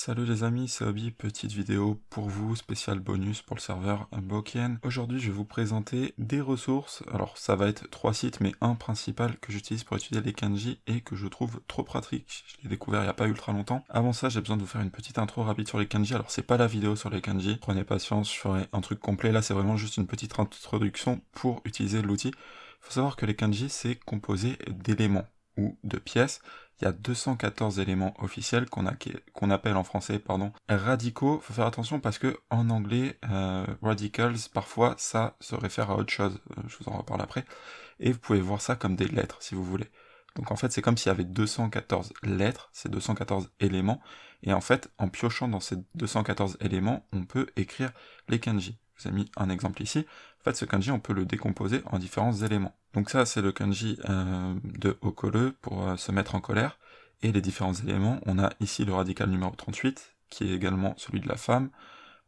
Salut les amis, c'est Obi, petite vidéo pour vous, spécial bonus pour le serveur Boken. Aujourd'hui je vais vous présenter des ressources, alors ça va être 3 sites mais un principal que j'utilise pour étudier les kanji et que je trouve trop pratique. Je l'ai découvert il n'y a pas ultra longtemps. Avant ça j'ai besoin de vous faire une petite intro rapide sur les kanji, alors c'est pas la vidéo sur les kanji, prenez patience, je ferai un truc complet, là c'est vraiment juste une petite introduction pour utiliser l'outil. Il faut savoir que les kanji c'est composé d'éléments ou de pièces. Il y a 214 éléments officiels qu'on appelle en français, radicaux. Faut faire attention parce que en anglais, radicals, parfois ça se réfère à autre chose. Je vous en reparle après. Et vous pouvez voir ça comme des lettres si vous voulez. Donc en fait, c'est comme s'il y avait 214 lettres, ces 214 éléments. Et en fait, en piochant dans ces 214 éléments, on peut écrire les kanji. Je vous ai mis un exemple ici. En fait, ce kanji, on peut le décomposer en différents éléments. Donc ça, c'est le kanji de Okole pour se mettre en colère. Et les différents éléments, on a ici le radical numéro 38, qui est également celui de la femme.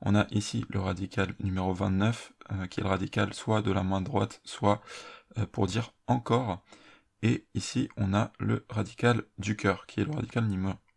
On a ici le radical numéro 29, qui est le radical soit de la main droite, soit pour dire encore. Et ici, on a le radical du cœur, qui est le radical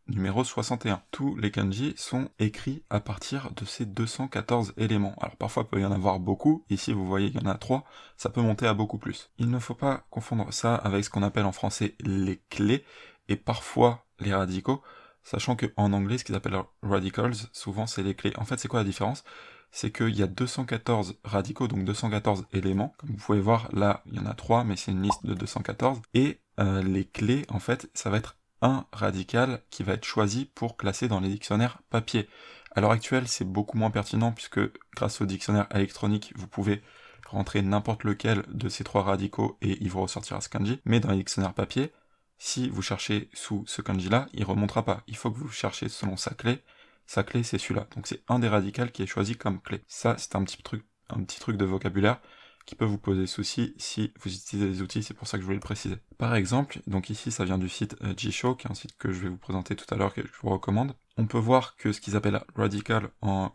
numéro 61. Tous les kanji sont écrits à partir de ces 214 éléments. Alors parfois, il peut y en avoir beaucoup. Ici, vous voyez qu'il y en a 3. Ça peut monter à beaucoup plus. Il ne faut pas confondre ça avec ce qu'on appelle en français les clés, et parfois les radicaux, sachant qu'en anglais, ce qu'ils appellent radicals, souvent c'est les clés. En fait, c'est quoi la différence ? C'est qu'il y a 214 radicaux, donc 214 éléments. Comme vous pouvez voir, là, il y en a 3, mais c'est une liste de 214. Et les clés, en fait, ça va être un radical qui va être choisi pour classer dans les dictionnaires papier. À l'heure actuelle, c'est beaucoup moins pertinent, puisque grâce au dictionnaire électronique, vous pouvez rentrer n'importe lequel de ces 3 radicaux et il vous ressortira ce kanji. Mais dans les dictionnaires papier, si vous cherchez sous ce kanji-là, il ne remontera pas. Il faut que vous cherchiez selon sa clé. Sa clé, c'est celui-là. Donc c'est un des radicals qui est choisi comme clé. Ça, c'est un petit truc de vocabulaire qui peut vous poser souci si vous utilisez les outils, c'est pour ça que je voulais le préciser. Par exemple, donc ici, ça vient du site Jisho, qui est un site que je vais vous présenter tout à l'heure, que je vous recommande. On peut voir que ce qu'ils appellent radical en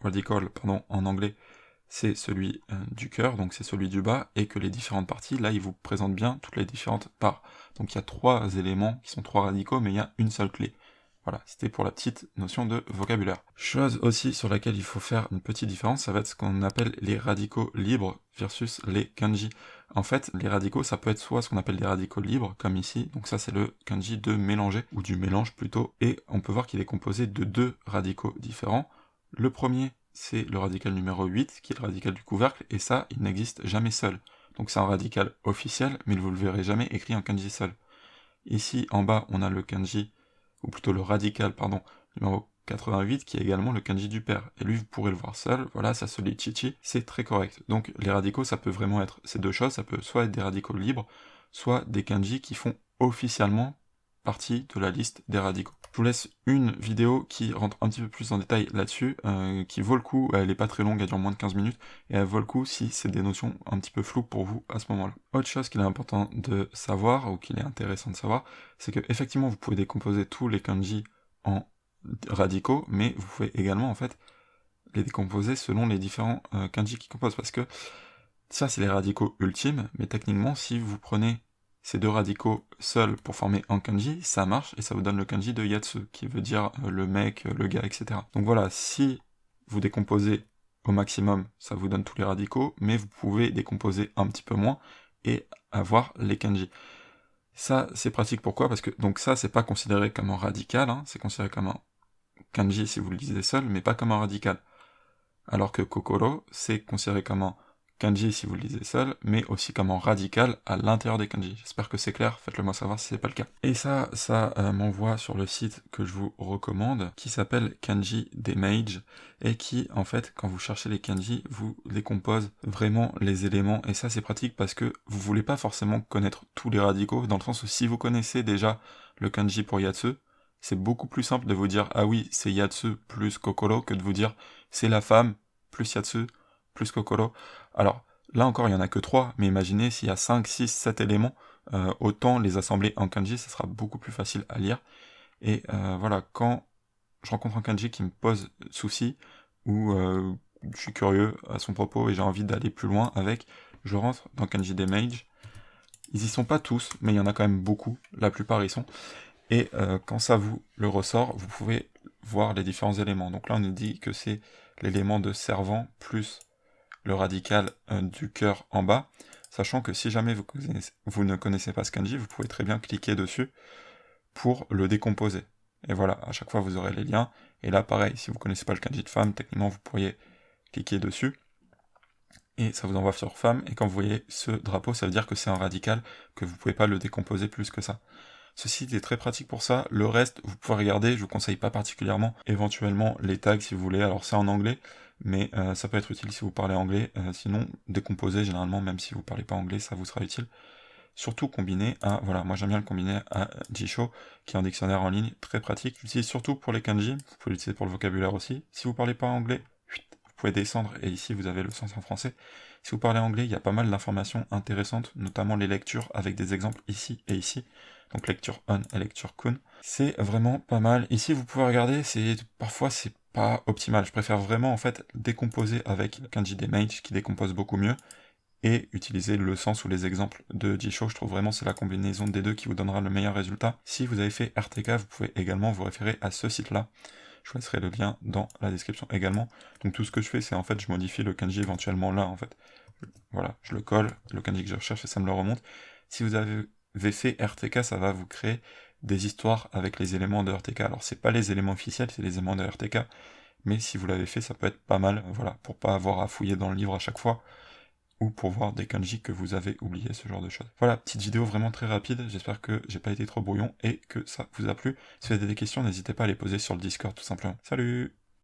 anglais, c'est celui du cœur, donc c'est celui du bas, et que les différentes parties, là, ils vous présentent bien toutes les différentes parts. Donc il y a 3 éléments qui sont 3 radicaux, mais il y a une seule clé. Voilà, c'était pour la petite notion de vocabulaire. Chose aussi sur laquelle il faut faire une petite différence, ça va être ce qu'on appelle les radicaux libres versus les kanji. En fait, les radicaux, ça peut être soit ce qu'on appelle des radicaux libres, comme ici, donc ça c'est le kanji de mélanger, ou du mélange plutôt, et on peut voir qu'il est composé de 2 radicaux différents. Le premier, c'est le radical numéro 8, qui est le radical du couvercle, et ça, il n'existe jamais seul. Donc c'est un radical officiel, mais vous le verrez jamais écrit en kanji seul. Ici, en bas, on a le kanji, ou plutôt le radical, numéro 88, qui est également le kanji du père. Et lui, vous pourrez le voir seul, voilà, ça se lit chichi, c'est très correct. Donc les radicaux, ça peut vraiment être ces deux choses, ça peut soit être des radicaux libres, soit des kanji qui font officiellement partie de la liste des radicaux. Je vous laisse une vidéo qui rentre un petit peu plus en détail là-dessus, qui vaut le coup, elle est pas très longue, elle dure moins de 15 minutes, et elle vaut le coup si c'est des notions un petit peu floues pour vous à ce moment-là. Autre chose qu'il est important de savoir, ou qu'il est intéressant de savoir, c'est que effectivement vous pouvez décomposer tous les kanji en radicaux, mais vous pouvez également en fait les décomposer selon les différents kanji qui composent, parce que ça c'est les radicaux ultimes, mais techniquement si vous prenez ces 2 radicaux seuls pour former un kanji, ça marche, et ça vous donne le kanji de Yatsu, qui veut dire le mec, le gars, etc. Donc voilà, si vous décomposez au maximum, ça vous donne tous les radicaux, mais vous pouvez décomposer un petit peu moins, et avoir les kanji. Ça, c'est pratique, pourquoi ? Parce que, donc ça, c'est pas considéré comme un radical, hein, c'est considéré comme un kanji si vous le lisez seul, mais pas comme un radical. Alors que kokoro, c'est considéré comme un kanji si vous le lisez seul, mais aussi comme un radical à l'intérieur des kanji. J'espère que c'est clair, faites-le moi savoir si c'est pas le cas. Et ça m'envoie sur le site que je vous recommande, qui s'appelle Kanji Demage, et qui, en fait, quand vous cherchez les kanji, vous décompose vraiment les éléments, et ça c'est pratique parce que vous voulez pas forcément connaître tous les radicaux, dans le sens où si vous connaissez déjà le kanji pour Yatsu, c'est beaucoup plus simple de vous dire « Ah oui, c'est Yatsu plus Kokoro » que de vous dire « C'est la femme plus Yatsu plus Kokoro ». Alors, là encore, il n'y en a que 3, mais imaginez s'il y a 5, 6, 7 éléments, autant les assembler en kanji, ça sera beaucoup plus facile à lire. Et voilà, quand je rencontre un kanji qui me pose souci, ou je suis curieux à son propos et j'ai envie d'aller plus loin avec, je rentre dans Kanji Demage. Ils y sont pas tous, mais il y en a quand même beaucoup, la plupart y sont. Et quand ça vous le ressort, vous pouvez voir les différents éléments. Donc là, on nous dit que c'est l'élément de servant plus le radical du cœur en bas, sachant que si jamais vous ne connaissez pas ce kanji, vous pouvez très bien cliquer dessus pour le décomposer. Et voilà, à chaque fois vous aurez les liens, et là pareil, si vous connaissez pas le kanji de femme, techniquement vous pourriez cliquer dessus, et ça vous envoie sur femme, et quand vous voyez ce drapeau, ça veut dire que c'est un radical, que vous pouvez pas le décomposer plus que ça. Ce site est très pratique pour ça, le reste, vous pouvez regarder, je vous conseille pas particulièrement, éventuellement les tags si vous voulez, alors c'est en anglais, mais ça peut être utile si vous parlez anglais, sinon décomposer généralement, même si vous parlez pas anglais, ça vous sera utile. Surtout combiné à, voilà, moi j'aime bien le combiner à Jisho, qui est un dictionnaire en ligne très pratique. J'utilise surtout pour les kanji, vous pouvez l'utiliser pour le vocabulaire aussi. Si vous parlez pas anglais, vous pouvez descendre, et ici vous avez le sens en français. Si vous parlez anglais, il y a pas mal d'informations intéressantes, notamment les lectures avec des exemples ici et ici. Donc lecture on et lecture kun. C'est vraiment pas mal. Ici vous pouvez regarder, parfois c'est pas optimal. Je préfère vraiment en fait décomposer avec Kanji Demage qui décompose beaucoup mieux, et utiliser le sens ou les exemples de Jisho. Je trouve vraiment c'est la combinaison des deux qui vous donnera le meilleur résultat. Si vous avez fait RTK, vous pouvez également vous référer à ce site-là. Je vous laisserai le lien dans la description également. Donc tout ce que je fais, c'est en fait, je modifie le kanji éventuellement là, en fait. Voilà, je le colle, le kanji que je recherche, et ça me le remonte. Si vous avez fait RTK, ça va vous créer des histoires avec les éléments de RTK. Alors c'est pas les éléments officiels, c'est les éléments de RTK, mais si vous l'avez fait, ça peut être pas mal, voilà, pour pas avoir à fouiller dans le livre à chaque fois, ou pour voir des kanji que vous avez oubliés, ce genre de choses. Voilà, petite vidéo vraiment très rapide, j'espère que j'ai pas été trop brouillon et que ça vous a plu. Si vous avez des questions, n'hésitez pas à les poser sur le Discord tout simplement. Salut!